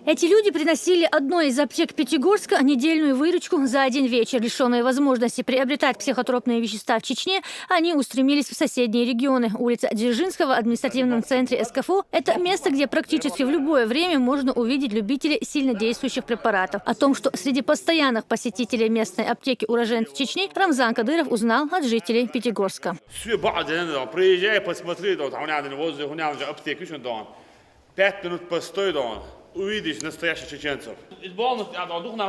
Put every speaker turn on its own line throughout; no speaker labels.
Эти люди приносили одной из аптек Пятигорска недельную выручку за один вечер. Лишенные возможности приобретать психотропные вещества в Чечне, они устремились в соседние регионы. Улица Дзержинского в административном центре СКФУ – это место, где практически в любое время можно увидеть любителей сильнодействующих препаратов. О том, что среди постоянных посетителей местной аптеки уроженцев Чечни, Рамзан Кадыров узнал от жителей Пятигорска.
Увидишь настоящих чеченцев. Из полностью, я должен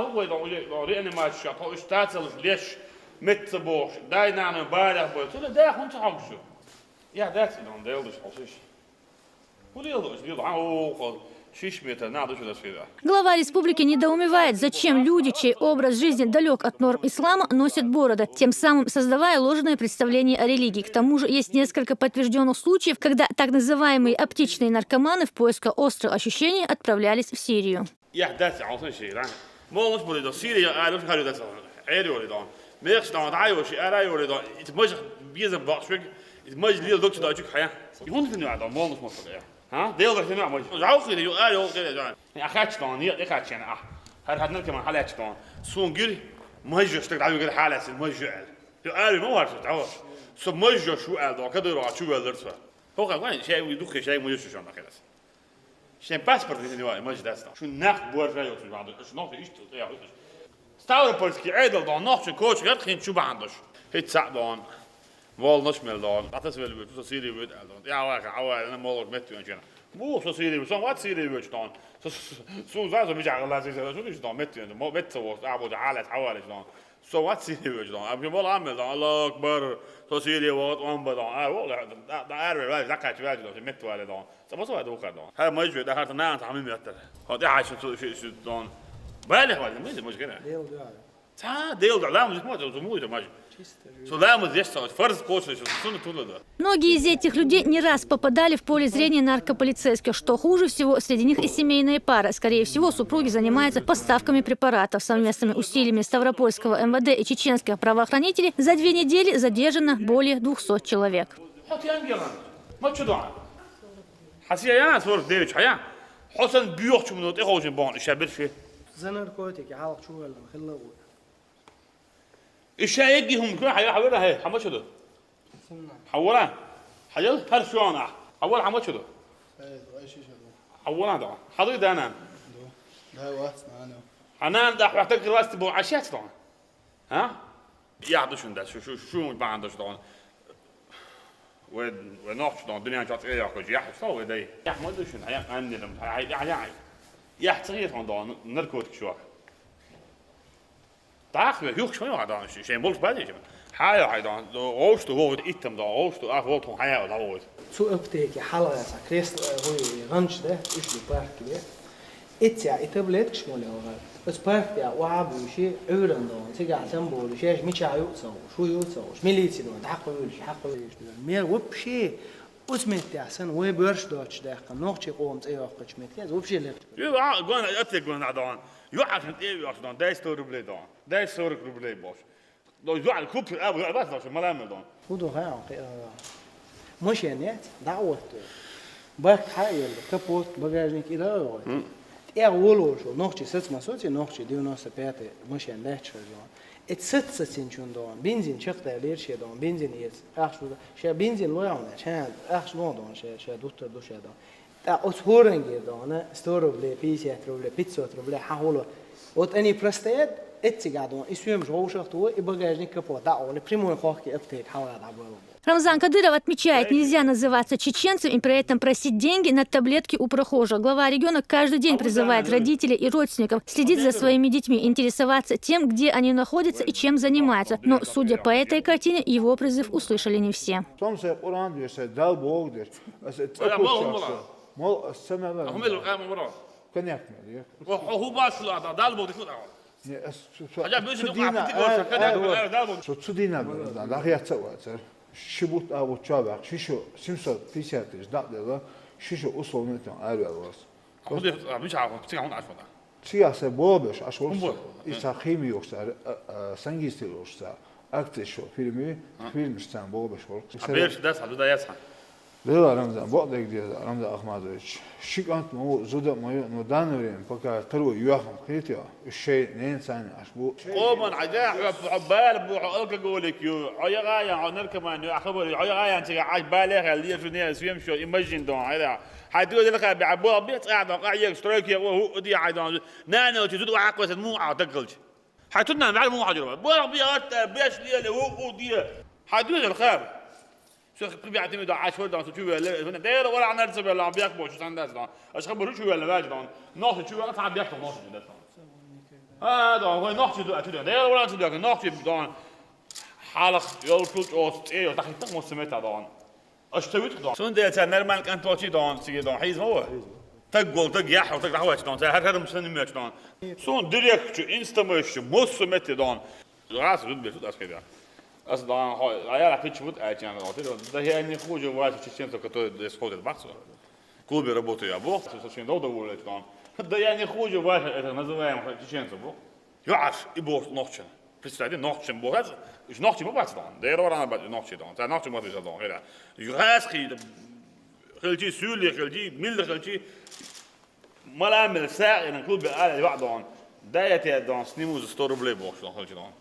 реанимацию, а штател лишь метабош, дай нам барах бой. Тут да, он чаушо. Я дать он делаешь, слышишь? Кулилось, делал,
Глава республики недоумевает, зачем люди, чей образ жизни далек от норм ислама, носят бороды, тем самым создавая ложное представление о религии. К тому же есть несколько подтвержденных случаев, когда так называемые оптичные наркоманы в поисках острых ощущений отправлялись в Сирию.
ها ديل رح نعمل جاوخي يو يو كده يا خاتشتون يا خاتشنا هاد نركب حالاتشتون سونجر ماجو اشتغل على كده حالات ماجو يو ما عارف تعرف سو ماجو شو هذا كده راح شو هذا هو كمان شيء يدوخ شيء ماجو شو شو كده شيء باسبورت اللي ماجو ده شو ناخ بور جاي شو بعده شو ناخ ايش يا ستاور بولسكي عدل ده ناخ شو كوتش غير خين شو بعندش هيت ساعدون Wal nashmel dan. Dat is wel goed. Zo zie je het dan. Ja, waar en mogelijk met u en zo. Hoe zo zie je het? Zo wat zie je het dan? Zo zo met jou laat zeggen. Zo is dan met u en met zo wat. Abu de halat hawalik dan. Zo wat zie je het dan? Heb je wel aanmeld dan? Allah akbar. Zo zie je wat aanbod dan. Daar wel. Dat kan je wel doen. Met wel dan. Zo wat zo doen dan. Hij moet je daar gaat na aan het meter. Had hij zo dan. Weinig wat. Niet moet je kennen. Deel daar. Ta deel daar. Laat me eens maar zo moeite maar.
Многие из этих людей не раз попадали в поле зрения наркополицейских. Что хуже всего, среди них и семейные пары. Скорее всего, супруги занимаются поставками препаратов. Совместными усилиями Ставропольского МВД и чеченских правоохранителей за 2 недели задержано более 200 человек.
الشاي يجيهم كل حاجة حولها هي حمد شدو حولها حجل هل شو أنا حول حمد شدو حولها ده حضرتك ده أنا
ده واسط
أنا ده محتاج راس تبغى عشات طبعا ها يعطش ده شو ما عندش طبعا ونوح طبعا الدنيا جات إيه ياكل يحط صار ده يحمد شو هيا عندي لهم هيا يحتاج طبعا نركض شو Dagen heel schön war da, ich ein Wolf bei dir. Haai dan, de roosste wordt item dan, roosste af wordt gewoon haai dan wordt.
Zo uptake حلا يا سكريست هو رانش ده إيش بارك ده. إتيا إتبلت كشمول هو. بس بارك ده وعب وشيء عورن ده. تيجي عشان بقول شيء مش عيوسه شو يوسه مليتي ده حقه وش حقه وش ده. مير وبشيء اسمه تحسن وبرش داش ده نوع شيء قوم تأيه قش متكاز وبشيء لفت.
يو قانا أتيك قانا دان. يو عشان إيه عشان ده يستور بلي دان. ده يستور بلي باش. لو يو على كوب أبو بس عشان ما لامل دان.
خدوا هاي مش يعني دعوة بارك حاجة كابوت بجاجنك إلى أول. أولو شو نوعي ست مسوتي نوعي ديو ناس بيته مش يعني ده شو جوان. اتست ستين دون بنزين شقة ليش دون بنزين يس أخشوا شيء بنزين لو يعمل شان أخشوا دون شيء دوتر دوش دون. تا أسهورنجي دون ستورو بلي بيسي تروبلي بيتزا تروبلي حاولوا وتاني برستيد اتجادون اسمهم جوشختو и багажник капот да он прямой хохки аптек хавала да было.
Рамзан Кадыров отмечает, нельзя называться чеченцем и при этом просить деньги на таблетки у прохожих. Глава региона каждый день призывает родителей и родственников следить за своими детьми, интересоваться тем, где они находятся и чем занимаются. Но, судя по этой картине, его призыв услышали не все.
شبوت أبو تشابك شيشو سمسة بيساتيش دقيقة شيشو أصل نتون أروس.
مش عارف بتيجي عارف ده.
سياسة بابش أشوف إذا خيمي يوصل سنجيستي يوصل أكتر شو فيلم مستان بابش ورك.
بيرش ده صار ده يسحب.
Да, Рамзан, вот где Рамзан Ахмадович. Шикант мою зуда мою, но данное время пока второй юахом критио, шей не инсан ашбу.
قوما عجاء عبال بو عقل قولك يو عيا غايا عنر كمان يو أخبر عيا غايا أنت عاج بالغ اللي يجوني اسويم شو إيماجين دون هذا حتقول لك بعبوا بيت قاعد قاعد اشتراك يا هو دي عايدان نانا وتزود وعقوة مو عتقلش حتودنا بعد مو حجر بقول بيات بيش ليه اللي هو دي حتقول الخاب شو بيعتمد على عشوائي دان شو ولا داير ولا عن نرسب ولا عم بياكبوا شو عندنا دان ايش خبروا شو ولا باج دان ناخذ شو انا عم بياكل ناخذ دان هذا هو ناخذ دو اتو داير ولا اتو دان ناخذ دان حالق يول كلت اوست ايه تحت موسمت دان اشتويت دان سون ديت نرمال كان توتي دان سي دان حيز هو تقول تقيح وتقرا حواش دان هذا مسلم ماتش دان سون ديريكت انستمش موسمت دان راس رد بيفوت اسكيدا أصلاً هاي راح تشوفت أجيان ده هي إني خوجة واحد تشين سكتوا يسقط البحث كل بيربطوا يا أبو تشين ده ولا كمان ده يعني خوجة واحد نزوهم تشين سبو يعرف يبغى نقشن بتستعدين نقشن بو هذا إيش نقشن مو بس دان ده يروح أنا بعد نقشن دان ده نقشن ما في دان هذا يراس خلتي سولي خلتي ميل خلتي ما لا عمل ساعة إن كل بقى واحد دان ده يتي دان سنيموز ستور بلاي بوكس دان خلتي دان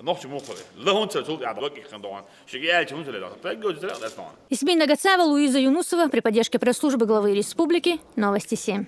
نقش مخلي له أنت تقول على وجهك خندوان شجعت شو مثل هذا تقول زي هذا
Исмин Нагацава, Луиза Юнусова при поддержке пресс-службы главы республики. Новости 7.